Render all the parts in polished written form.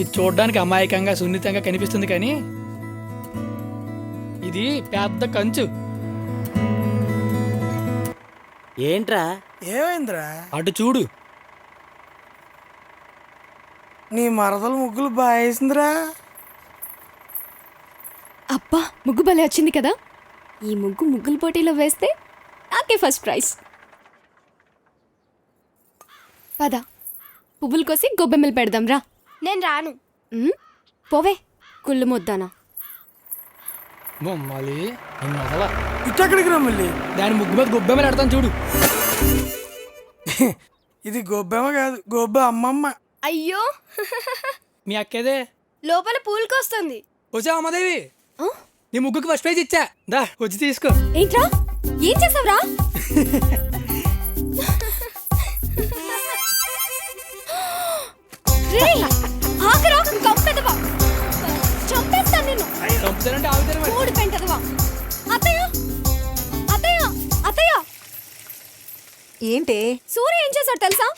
ఇది చూడడానికి అమాయకంగా సున్నితంగా కనిపిస్తుంది కానీ ఇది పెద్ద కంచు. ఏంట్రా? ఏమైందిరా? అటు చూడు. నీ మరదలు ముగ్గులు బాగా వేసిందిరా. అబ్బా ముగ్గు భలే వచ్చింది కదా. ఈ ముగ్గుల పోటీలో వేస్తే నాకే ఫస్ట్ ప్రైజ్. పద పువ్వులు కోసి గొబ్బెమ్మలు పెడదాం రా. నేను రాను. పోవే కుళ్ళు మొద్దానా. బొమ్మాలి నిన్ను వదలా. ఇట్టెక్కడికి రా మళ్ళీ? దాని ముగ్గు మీద గొబ్బెమ్మలు పెడతాను చూడు. ఇది గొబ్బెమ్మ కాదు, గొబ్బ అమ్మమ్మ. అయ్యో మీ అక్కేదే లోపల పూలుకొస్తుంది. వచ్చా అమ్మదేవి, నీ ముగ్గుకి ఫస్ట్ ప్రైజ్ ఇచ్చా. దా వచ్చి తీసుకో. ఏంట్రా ఏం చేసావురా? రేయ్, ఆగరా, కంపెదవా. చంపేస్తాను నిన్ను. చంపుతానంటే ఆగుతాను మరి. మూడు పెంటదవా. అత్తయ్య అత్తయ్య అత్తయ్య. ఏంటే? సూర్య ఏం చేశాడు తెలుసా?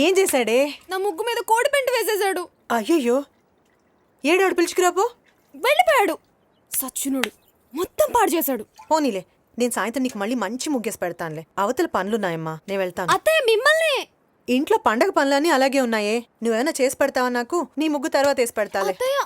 ఏం చేశాడే? నా ముగ్గు మీద కోడి పెంట వేసేసాడు. అయ్యయ్యో, ఏడాడు పిలుచుకురాపో. వెళ్ళిపోయాడు సచ్చునుడు. మొత్తం పాడు చేశాడు. పోనీలే, నేను సాయంత్రం నీకు మళ్ళీ మంచి ముగ్గేసి పెడతానులే. అవతల పనులున్నాయమ్మా, నేను వెళ్తాను. అత్తయ్య మిమ్మల్ని. ఇంట్లో పండగ పనులన్నీ అలాగే ఉన్నాయే. నువ్వేమైనా చేసి పెడతావా నాకు? నీ ముగ్గు తర్వాత వేసి పెడతాలే. అత్తయ్య